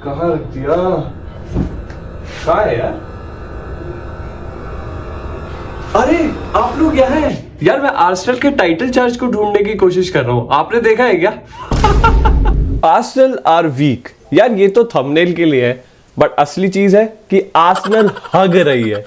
कहाँ रख दिया? कहाँ है यार? अरे आप लोग यहाँ हैं यार। मैं आर्सेनल के टाइटल चार्ज को ढूंढने की कोशिश कर रहा हूँ। आपने देखा है क्या? आर्सेनल आर वीक यार, ये तो थंबनेल के लिए है, बट असली चीज है कि आर्सेनल हग रही है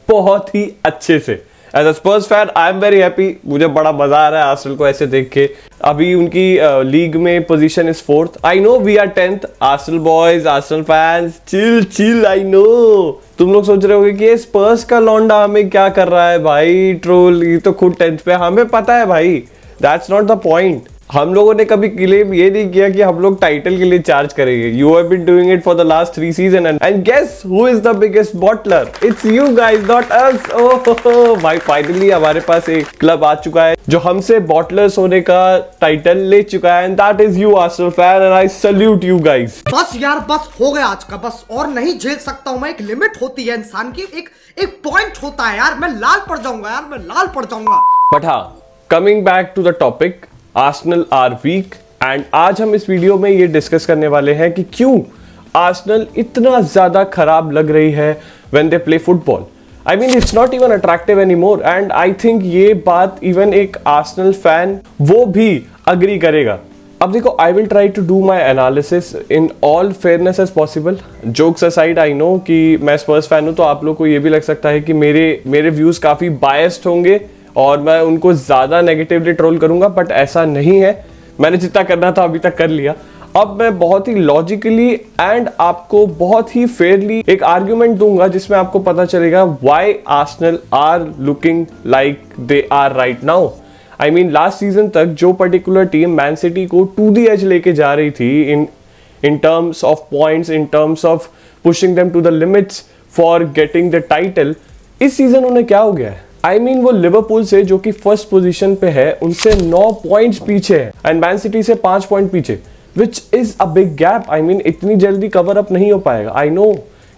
बहुत ही अच्छे से। As a Spurs fan I am very happy. मुझे बड़ा मजा आ रहा है आर्सेनल को ऐसे देख के। अभी उनकी लीग में position is 4th। I know we are 10th। Arsenal boys, Arsenal fans, chill chill. I know तुम लोग सोच रहे होगे कि ये स्पर्स का लौंडा हमें क्या कर रहा है भाई, ट्रोल। ये तो खुद 10th पे, हमें पता है भाई। That's not the point. हम लोगों ने कभी क्लेम ये नहीं किया कि हम लोग टाइटल के लिए चार्ज करेंगे। You have been doing it for the last 3 season and guess who is the biggest bottler? It's you guys, not us. Oh भाई, फाइनली हमारे पास एक क्लब आ चुका है जो हमसे बॉटलर्स होने का टाइटल ले चुका है, and that is you Arsenal fan, and I salute you guys. बस यार, बस हो गया आज का, बस और नहीं झेल सकता हूं मैं। एक लिमिट होती है इंसान की, एक पॉइंट होता है यार। मैं लाल पड़ जाऊंगा यार, मैं लाल पड़ जाऊंगा। बट हाँ, coming back to the topic, Arsenal are weak. And आज हम इस वीडियो में ये डिस्कस करने वाले हैं कि क्यों आर्सेनल इतना ज्यादा खराब लग रही है when they play football. I mean it's not even attractive anymore, and I think ये बात इवन एक आर्सेनल फैन वो भी अग्री करेगा। अब देखो, I will try to do my analysis in all fairness as possible. Jokes aside, I know कि मैं स्पर्स फैन हूं, तो आप लोग को ये भी लग सकता है कि मेरे व्यूज काफी बायस्ड होंगे और मैं उनको ज्यादा नेगेटिवली ट्रोल करूंगा, बट ऐसा नहीं है। मैंने जितना करना था अभी तक कर लिया। अब मैं बहुत ही लॉजिकली एंड आपको बहुत ही फेयरली एक आर्ग्यूमेंट दूंगा जिसमें आपको पता चलेगा why Arsenal are looking like they are right now. I mean last season तक जो पर्टिकुलर टीम मैन सिटी को टू द एज लेके जा रही थी in terms of points, in terms of pushing them to the limits for getting the title, इस season उन्हें क्या हो गया है? आई मीन वो लिवरपूल से जो कि फर्स्ट पोजीशन पे है उनसे 9 पॉइंट्स पीछे है, एंड मैन सिटी से 5 पॉइंट पीछे, which is a big gap. I mean इतनी जल्दी कवर अप नहीं हो पाएगा। आई नो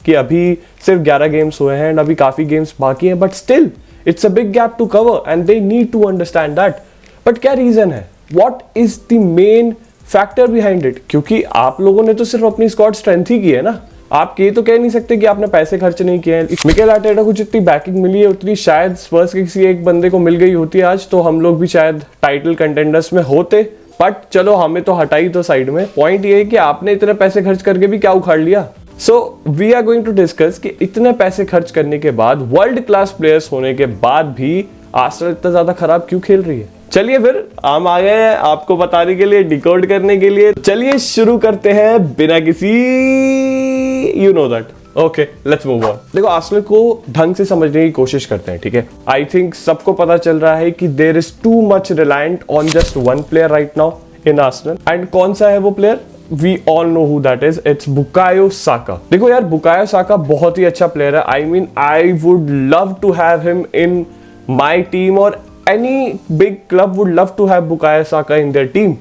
कि अभी सिर्फ 11 गेम्स हुए हैं एंड अभी काफी गेम्स बाकी हैं, but still it's a big gap to cover and they need to understand that. But क्या रीजन है? What is the main factor behind it? क्योंकि आप लोगों ने तो सिर्फ अपनी स्क्वाड स्ट्रेंथ ही की है ना। आप ये तो कह नहीं सकते कि आपने पैसे खर्च नहीं किए हैं। मिकेल आर्टेटा को जितनी बैकिंग मिली है उतनी शायद स्पर्स के किसी एक बंदे को मिल गई होती आज, तो हम लोग भी शायद टाइटल कंटेंडर्स में होते। बट चलो, हमें तो हटाई तो साइड में। पॉइंट ये है कि आपने इतने पैसे खर्च करके भी क्या उखाड़ लिया। So we are going to discuss कि इतने पैसे खर्च करने के बाद, वर्ल्ड क्लास प्लेयर्स होने के बाद भी आर्सेनल इतना ज्यादा खराब क्यों खेल रही है। चलिए फिर हम आ गए हैं आपको बताने के लिए, डिकोड करने के लिए। चलिए शुरू करते हैं बिना किसी you know that. Okay, let's move on. देखो, आर्सेनल को ढंग से समझने की कोशिश करते हैं, ठीक है। आई थिंक सबको पता चल रहा है कि there is too much reliant on just one player right now in Arsenal. And कौन सा है वो player? We all know who that is. It's Bukayo Saka. देखो यार, बुकायो साका बहुत ही अच्छा प्लेयर है। I mean I would love to have him in my team, और any big club would love to have Bukayo Saka in their team.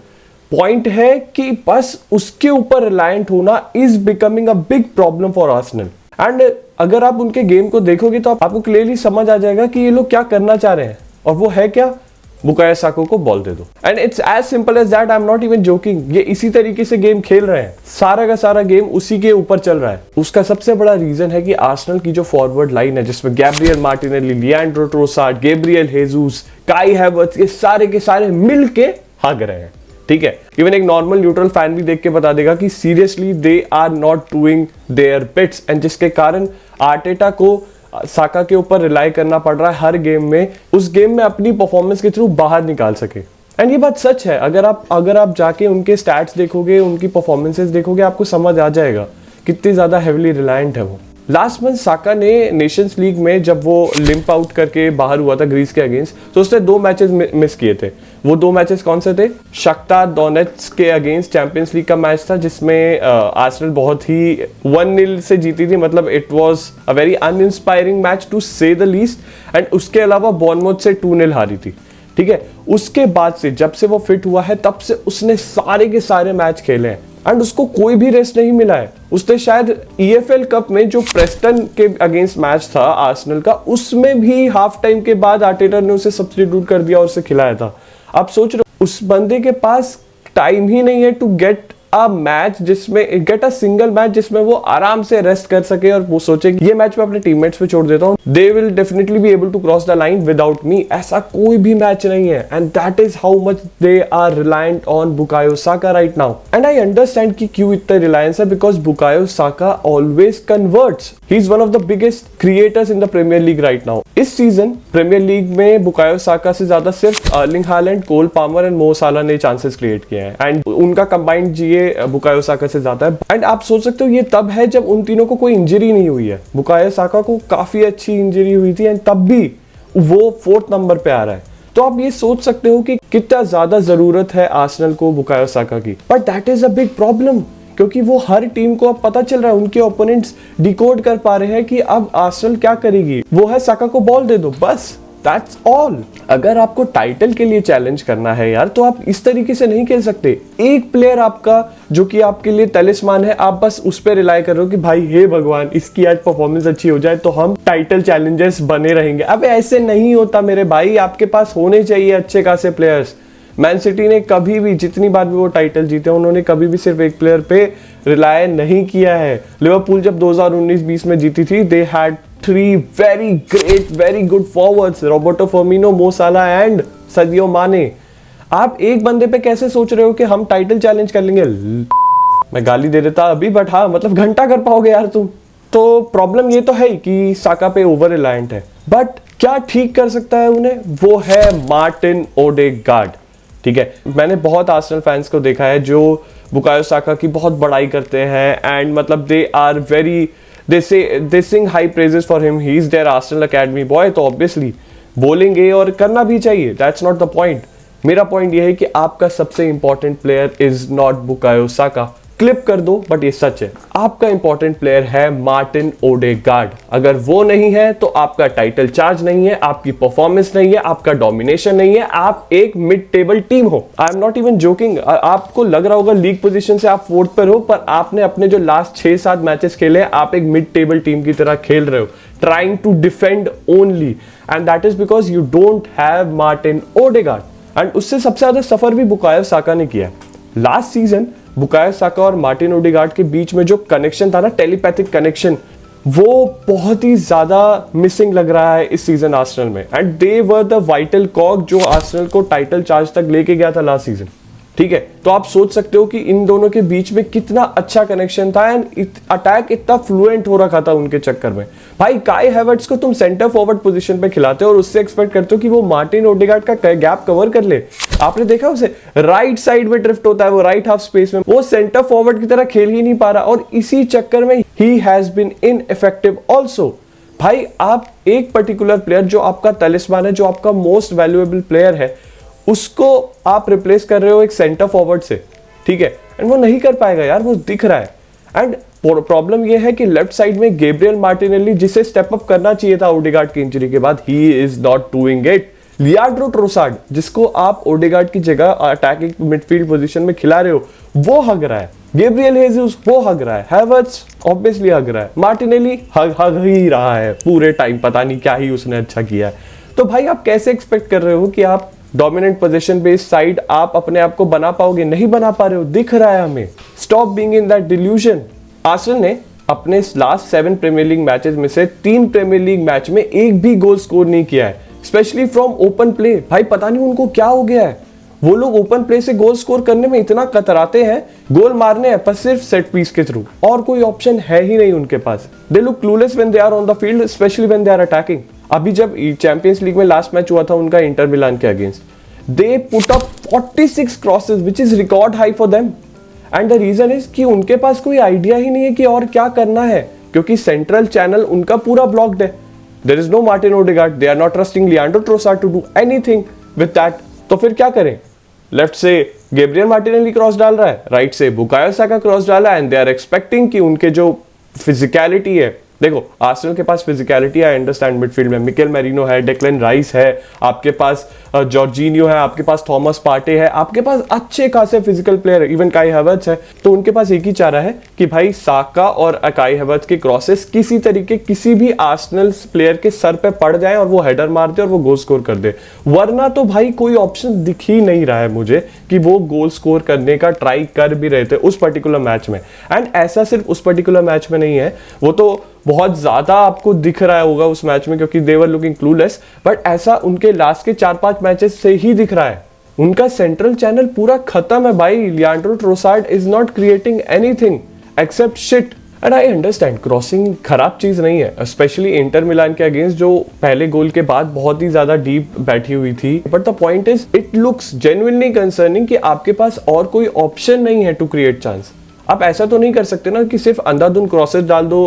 पॉइंट है कि बस उसके ऊपर रिलायंट होना is becoming a big problem for Arsenal. And अगर आप उनके गेम को देखोगे तो आपको क्लियरली समझ आ जाएगा कि ये लोग क्या करना चाह रहे हैं, और वो है क्या? बुकायो साका को बॉल दे दो, and it's as simple as that. I am not even joking. ये इसी तरीके से गेम खेल रहे हैं, सारा का सारा गेम उसी के ऊपर चल रहा है। उसका सबसे बड़ा रीजन है कि आर्सेनल की जो फॉरवर्ड लाइन है, जिसमें Gabriel Martinelli, Leandro Trossard, Gabriel Jesus, Kai Havertz, ये सारे के सारे मिल के हग रहे हैं, ठीक है। इवन एक नॉर्मल न्यूट्रल फैन भी देख के बता देगा कि seriously they are not doing their bits, and जिसके कारण आर्टेटा को साका के ऊपर रिलाई करना पड़ रहा है हर गेम में, उस गेम में अपनी परफॉर्मेंस के थ्रू बाहर निकाल सके। एंड ये बात सच है। अगर आप जाके उनके स्टैट्स देखोगे, उनकी परफॉर्मेंसेस देखोगे, आपको समझ आ जाएगा कितनी ज्यादा हेविली रिलायंट है वो। लास्ट मंथ साका ने नेशंस लीग में जब वो लिम्प आउट करके बाहर हुआ था ग्रीस के अगेंस्ट, तो उसने 2 मैचेस मिस किए थे। वो 2 मैचेस कौन से थे? शख्तार डोनेट्स्क के अगेंस्ट चैंपियंस लीग का मैच था, जिसमें आर्सेनल बहुत ही 1-0 से जीती थी। मतलब it was a very uninspiring match to say the least. And उसके अलावा बॉर्नमouth से 2-0 हारी थी, ठीक है। उसके बाद से जब से वो फिट हुआ है, तब से उसने सारे के सारे मैच खेले हैं, एंड उसको कोई भी रेस्ट नहीं मिला है। उसने शायद EFL कप में जो प्रेस्टन के अगेंस्ट मैच था आर्सेनल का, उसमें भी हाफ टाइम के बाद आर्टेटा ने उसे सब्स्टिट्यूट कर दिया और उसे खिलाया था। आप सोच रहे हो, उस बंदे के पास टाइम ही नहीं है टू गेट अ मैच जिसमें गेट अ सिंगल मैच जिसमें वो आराम से रेस्ट कर सके और वो सोचे कि ये मैच मैं अपने टीममेट्स पे छोड़ देता हूँ, they will definitely be able to cross the line without me. ऐसा कोई भी मैच नहीं है and that is how much they are reliant on Bukayo Saka right now. And I understand कि क्यों इतना रिलायंस है, because Bukayo Saka always converts. He is one of the biggest creators in the Premier League right now. इस season Premier League में बुकायो साका से ज्यादा सिर्फ Erling Haaland, Cole Palmer and Mo Salah ने चांसेस क्रिएट किए हैं एंड उनका कंबाइंड जीए बुकायो साका से ज्यादा है। एंड आप सोच सकते हो ये तब है जब उन तीनों को कोई इंजरी नहीं हुई है। बुकायो साका को काफी अच्छी इंजरी हुई थी एंड तब भी वो 4th नंबर पे आ रहा है। तो आप ये सोच सकते हो कि कितना ज्यादा जरूरत है आर्सेनल को बुकायो साका की। But that is a big problem, क्योंकि वो हर टीम को अब पता चल रहा है, उनके ओपोनेंट्स डिकोड कर पा रहे हैं कि अब आर्सेनल क्या करेगी, वो है साका को बॉल दे दो, बस दैट्स ऑल। अगर आपको टाइटल के लिए चैलेंज करना है यार, तो आप इस तरीके से नहीं खेल सकते। एक प्लेयर आपका जो कि आपके लिए तलिस्मान है, आप बस उस पर रिलाई कर रहे हो कि भाई हे भगवान इसकी आज परफॉर्मेंस अच्छी हो जाए तो हम टाइटल चैलेंजर्स बने रहेंगे। अब ऐसे नहीं होता मेरे भाई, आपके पास होने चाहिए अच्छे खासे प्लेयर्स। मैन सिटी ने कभी भी, जितनी बार भी वो टाइटल जीते, उन्होंने कभी भी सिर्फ एक प्लेयर पे रिलाय नहीं किया है। लिवरपूल जब 2019-20 में जीती थी, they had 3 very great, very good forwards, Roberto Firmino, मो साला एंड सदियो माने। आप एक बंदे पे कैसे सोच रहे हो कि हम टाइटल चैलेंज कर लेंगे? मैं गाली दे देता अभी, बट हाँ मतलब घंटा कर पाओगे यार तुम। तो प्रॉब्लम ये तो है ही कि साका पे ओवर रिलायंट है, बट क्या ठीक कर सकता है उन्हें? वो है मार्टिन ओडेगार्ड। ठीक है, मैंने बहुत आर्सेनल फैंस को देखा है जो बुकायो साका की बहुत बड़ाई करते हैं एंड मतलब they are very, they sing high praises for him, he is their Arsenal academy boy. तो ऑब्वियसली बोलेंगे और करना भी चाहिए, दैट्स नॉट द पॉइंट। मेरा पॉइंट ये है कि आपका सबसे important player is not Bukayo Saka. Clip कर दो बट ये सच है, आपका इंपॉर्टेंट प्लेयर है मार्टिन ओडेगार्ड। अगर वो नहीं है तो आपका टाइटल चार्ज नहीं है, आपकी परफॉर्मेंस नहीं है, आपका डोमिनेशन नहीं है, आप एक मिड टेबल टीम हो। आई एम नॉट इवन जोकिंग। आपको लग रहा होगा लीग पोजीशन से आप 4th पर हो, पर आपने अपने जो लास्ट 6-7 मैचेस खेले, आप एक मिड टेबल टीम की तरह खेल रहे हो, trying to defend only, and that is because you don't have Martin Odegaard. And उससे सबसे ज्यादा सफर भी बुकायो साका ने किया। लास्ट सीजन बुकायो साका और मार्टिन ओडेगार्ड के बीच में जो कनेक्शन था ना, टेलीपैथिक कनेक्शन, वो बहुत ही ज्यादा मिसिंग लग रहा है इस सीजन आर्सेनल में। And they were the vital कॉग जो आर्सेनल को टाइटल चार्ज तक लेके गया था लास्ट सीजन। ठीक है, तो आप सोच सकते हो कि इन दोनों के बीच में कितना अच्छा कनेक्शन था एंड अटैक इतना फ्लुएंट हो रखा था उनके चक्कर में। भाई काई हैवर्ट्स को तुम सेंटर फॉरवर्ड पोजीशन पे खिलाते हो और उससे एक्सपेक्ट करते हो कि वो मार्टिन ओडेगार्ड का गैप कवर कर ले। आपने देखा उसे राइट साइड में ड्रिफ्ट होता है, वो राइट हाफ स्पेस में, वो सेंटर फॉरवर्ड की तरह खेल ही नहीं पा रहा और इसी चक्कर में ही हैज बीन इनइफेक्टिव आल्सो। भाई आप एक पर्टिकुलर प्लेयर जो आपका तलिस्मान है, जो आपका मोस्ट वैल्यूएबल प्लेयर है, उसको आप रिप्लेस कर रहे हो एक सेंटर फॉरवर्ड से। ठीक है, एंड वो नहीं कर पाएगा यार, वो दिख रहा है। एंड प्रॉब्लम ये है कि लेफ्ट साइड में गैब्रियल मार्टिनेली, जिसे स्टेप अप करना चाहिए था ओडेगार्ड की इंजरी के बाद, he is not doing it. Leandro Trossard, जिसको आप ओडेगार्ड की जगह अटैकिंग मिडफील्ड पोजीशन में खिला रहे हो, वो हग रहा है। गैब्रियल हेजेस वो हग रहा है, हैवर्ट्स ऑब्वियसली हग रहा है, मार्टिनेली हग ही रहा है पूरे टाइम, पता नहीं क्या ही उसने अच्छा किया है। तो भाई आप कैसे एक्सपेक्ट कर रहे हो कि आप डोमिनेंट पोजीशन बेस्ड साइड आप अपने आप को बना पाओगे? नहीं बना पा रहे हो, दिख रहा है हमें। Stop being in that delusion. Arsenal ने अपने लास्ट 7 प्रीमियर लीग मैचेस में से 3 प्रीमियर लीग मैच में एक भी गोल स्कोर नहीं किया है, स्पेशली फ्रॉम ओपन प्ले। भाई पता नहीं उनको क्या हो गया है, वो लोग ओपन प्ले से गोल स्कोर करने में इतना कतराते हैं, गोल मारने हैं पर सिर्फ सेट पीस के थ्रू, और कोई ऑप्शन है ही नहीं उनके पास। They look clueless when they are on the field, specially when they are attacking. अभी जब चैंपियंस लीग में लास्ट मैच हुआ था उनका इंटर मिलान के against, they put up 46 crosses which is record high for them. And the reason is कि उनके पास कोई आइडिया ही नहीं है कि और क्या करना है, क्योंकि सेंट्रल चैनल उनका पूरा ब्लॉक्ड है। There is no Martin Odegaard, they are not trusting Leandro Trossard to do anything with that. तो फिर क्या करें? लेफ्ट से गैब्रियल मार्टिनेली क्रॉस डाल रहा है, राइट से बुकायो साका क्रॉस डाला है, एंड दे आर एक्सपेक्टिंग कि उनके जो फिजिकलिटी है देखो आर्सेनल के पास फिजिकलिटी, आई अंडरस्टैंड, मिडफील्ड में मिकेल मैरिनो है, डेक्लन राइस है, आपके पास जॉर्जिनियो है, आपके पास थॉमस पार्टे है, आपके पास अच्छे खासे फिजिकल प्लेयर है, इवन काई हैवर्ट्स है। तो उनके पास एक ही चारा है कि भाई साका और काई हैवर्ट्स के क्रॉसेस किसी तरीके किसी भी आर्सेनल प्लेयर के सर पे पड़ जाए और वो हेडर मार दे और वो गोल स्कोर कर दे। वरना तो भाई कोई ऑप्शन दिख ही नहीं रहा है मुझे कि वो गोल स्कोर करने का ट्राई कर भी रहे थे उस पर्टिकुलर मैच में। एंड ऐसा सिर्फ उस पर्टिकुलर मैच में नहीं है, वो तो बहुत ज्यादा आपको दिख रहा होगा उस मैच में क्योंकि दे वर लुकिंग क्लूलेस, बट ऐसा उनके लास्ट के 4-5 मैचेस से ही दिख रहा है। उनका सेंट्रल चैनल पूरा खत्म है भाई। Leandro Trossard is not creating anything except shit. And I understand crossing खराब चीज नहीं है, स्पेशली इंटर मिलान के अगेंस्ट जो पहले गोल के बाद बहुत ही ज्यादा डीप बैठी हुई थी। But the point is it looks genuinely concerning कि आपके पास और कोई ऑप्शन नहीं है टू क्रिएट चांस। आप ऐसा तो नहीं कर सकते ना कि सिर्फ अंधाधुंध क्रॉसेस डाल दो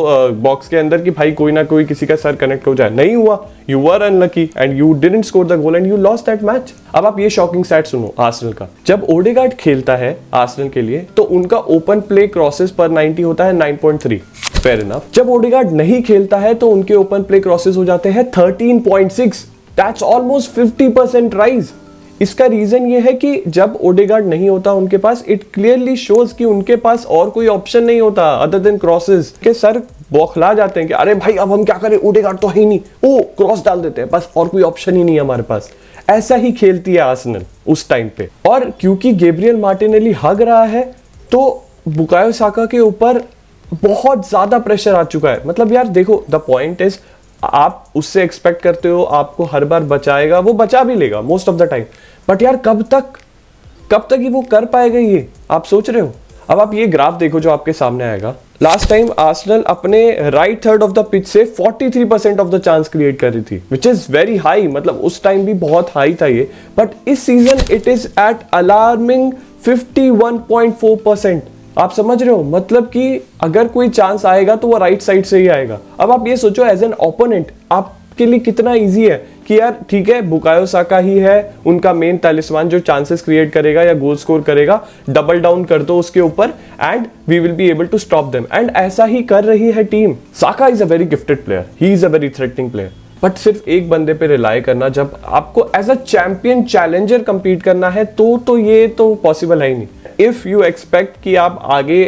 बॉक्स के अंदर कि भाई कोई ना कोई किसी का सर कनेक्ट हो जाए। नहीं हुआ, you were unlucky and you didn't score the goal and you lost that match. अब आप ये शॉकिंग स्टैट सुनो आर्सेनल का। जब ओडेगार्ड खेलता है आर्सेनल के लिए तो उनका ओपन प्ले क्रॉसेस पर 90 होता है 9.3, फेयर इनफ। जब ओडेगार्ड नहीं खेलता है तो उनके ओपन प्ले क्रॉसेस हो जाते हैं 13.6, दैट्स ऑलमोस्ट 50% राइज। इसका रीजन ये है कि जब ओडेगार्ड नहीं होता उनके पास, इट क्लियरली शोज कि उनके पास और कोई ऑप्शन नहीं होता अदर देन क्रॉसेस। के सर बौखला जाते हैं कि अरे भाई अब हम क्या करें, ओडेगार्ड तो है ही नहीं, ओ क्रॉस डाल देते हैं, बस और कोई ऑप्शन ही नहीं है हमारे पास। ऐसा ही खेलती है आर्सेनल उस टाइम पे। और क्योंकि गैब्रियल मार्टिनेली हग रहा है तो बुकायो साका के ऊपर बहुत ज्यादा प्रेशर आ चुका है। मतलब यार देखो, द पॉइंट इज आप उससे एक्सपेक्ट करते हो आपको हर बार बचाएगा, वो बचा भी लेगा most of the time, but यार कब तक ही वो कर पाएगा ये, आप सोच रहे हो। अब आप ये ग्राफ देखो जो आपके सामने आएगा। लास्ट टाइम आर्सेनल अपने right third of the pitch से 43% ऑफ द चांस क्रिएट कर रही थी, विच इज वेरी हाई। मतलब उस टाइम भी बहुत हाई था ये, बट इस season it is at alarming 51.4%। आप समझ रहे हो, मतलब कि अगर कोई चांस आएगा तो वो राइट साइड से ही आएगा। अब आप ये सोचो एज एन ओपोनेंट आपके लिए कितना इजी है कि यार ठीक है बुकायो साका ही है उनका मेन तालिस्मान जो चांसेस क्रिएट करेगा या गोल स्कोर करेगा, डबल डाउन कर दो उसके ऊपर and we will be able to stop them. And ऐसा ही कर रही है team. Saka is a very gifted player, he is a very threatening player, but सिर्फ एक बंदे पे रिलाई करना जब आपको as a champion challenger compete करना है तो ये तो पॉसिबल है ही नहीं। इफ यू एक्सपेक्ट कि आप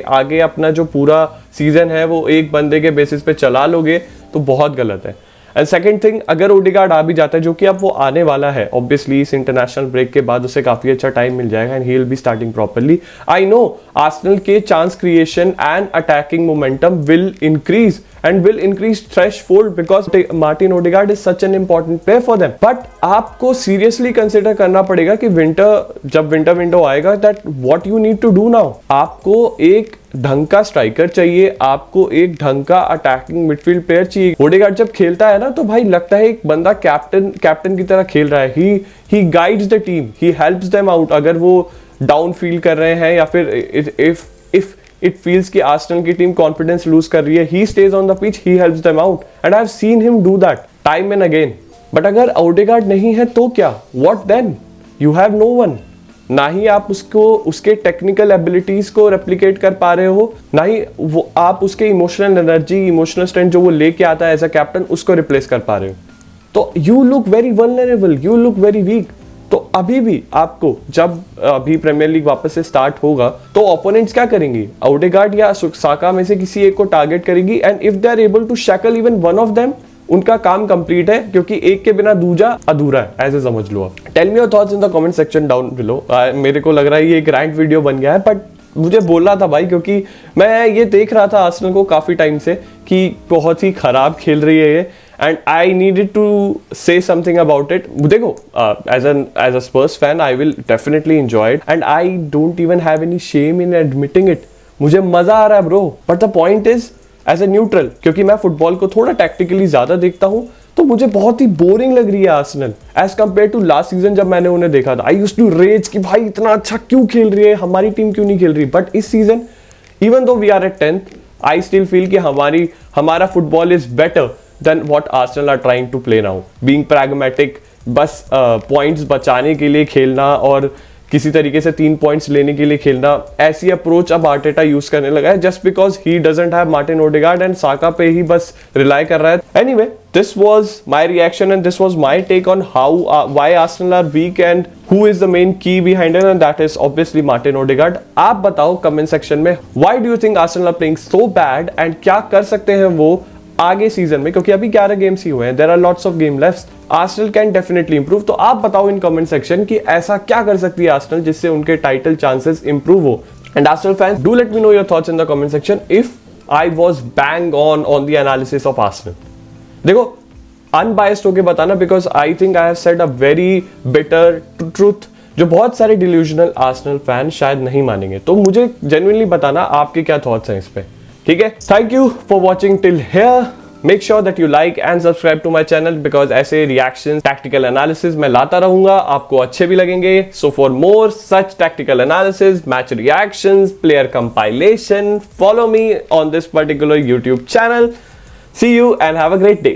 आगे अपना जो पूरा सीजन है वो एक बंदे के बेसिस पे चला लोगे तो बहुत गलत है। एंड सेकंड थिंग, अगर ओडेगार्ड आ भी जाता है, जो कि अब वो आने वाला है ऑब्वियसली इस इंटरनेशनल ब्रेक के बाद, उसे काफी अच्छा टाइम मिल जाएगा and he will be starting properly. I know Arsenal के chance creation and attacking momentum will increase and will increase threshold because Martin Odegaard is such an important player for them. But आपको seriously consider करना पड़ेगा कि जब winter window आएगा that what you need to do now. आपको एक ढंग का स्ट्राइकर चाहिए, आपको एक ढंग का अटैकिंग मिडफील्ड प्लेयर चाहिए। ओडेगार्ड जब खेलता है ना तो भाई लगता है एक बंदा कैप्टन की तरह खेल रहा है। he guides the team, he helps them out। अगर वो डाउन फील कर रहे हैं या फिर if it feels कि आर्सेनल की टीम कॉन्फिडेंस लूज कर रही है, he stays on the pitch, he helps them out and I've seen him do that time and again। But अगर ओडेगार्ड नहीं है तो क्या, what then? You have no one। ना ही आप उसके टेक्निकल एबिलिटीज को रेप्लिकेट कर पा रहे हो, ना ही वो आप उसके इमोशनल एनर्जी, इमोशनल स्ट्रेंथ जो वो लेके आता है एज अ कैप्टन, उसको रिप्लेस कर पा रहे हो। तो you look very vulnerable, you look very weak. तो अभी भी आपको जब अभी प्रीमियर लीग वापस से स्टार्ट होगा तो ओपोनेंट्स क्या करेंगे, ओडेगार्ड या साका में से किसी एक को टारगेट करेगी and if they are able to shackle even one of them, उनका काम कंप्लीट है, क्योंकि एक के बिना दूजा अधूरा है, ऐसे समझ लो आप। Tell me your thoughts in the comment section down below. मेरे को लग रहा है ये एक रैंट वीडियो बन गया है, बट मुझे बोलना था भाई, क्योंकि मैं ये देख रहा था आर्सेनल को काफी टाइम से कि बहुत ही खराब खेल रही है ये, and I needed to say something about it। देखो as a Spurs fan I will definitely enjoy it and I don't even have any shame in admitting it। मुझे मजा आ रहा है bro, but the point is as a neutral, क्योंकि मैं football को थोड़ा tactically ज्यादा देखता हूँ, तो मुझे बहुत ही बोरिंग लग रही है Arsenal as compare to last season जब मैंने उन्हें देखा था। आई यूज्ड टू रेज कि भाई इतना अच्छा क्यों खेल रही है, हमारी टीम क्यों नहीं खेल रही। बट इस season even though we are at 10th I still feel कि हमारा football is better than what Arsenal are trying to play now, being pragmatic, बस पॉइंट्स बचाने के लिए खेलना और किसी तरीके से 3 पॉइंट्स लेने के लिए खेलना, ऐसी अप्रोच अब आर्टेटा यूज करने लगा है just because he doesn't have Martin Odegaard and Saka पे ही बस रिलाई कर रहा है. Anyway, this was my reaction and this was my take on how why Arsenal are weak and who is the main key behind it, and that is obviously Martin Odegaard. आप बताओ comment section में why do you think Arsenal are playing so bad and क्या कर सकते हैं वो आगे season में, क्योंकि अभी 11 गेम्स ही हुए हैं. There are lots of game left. Arsenal can definitely improve. तो आप बताओ इन कमेंट सेक्शन कि ऐसा क्या कर सकती है Arsenal जिससे उनके टाइटल चांसेस इंप्रूव हो. And Arsenal fans, do let me know your thoughts in the comment section if I was bang on the analysis of Arsenal. देखो, अनबायस्ड होके बताना, because I think I have said a very bitter truth जो बहुत सारे delusional Arsenal fan शायद नहीं मानेंगे. तो मुझे जेन्युइनली बताना आपके क्या थॉट्स हैं इस पे. ठीक है, thank you for watching till here. Make sure that you like and subscribe to my channel because ऐसे रिएक्शंस, टैक्टिकल एनालिसिस मैं लाता रहूंगा, आपको अच्छे भी लगेंगे. So for more such tactical analysis, match reactions, player compilation, follow me on this particular YouTube channel. See you and have a great day.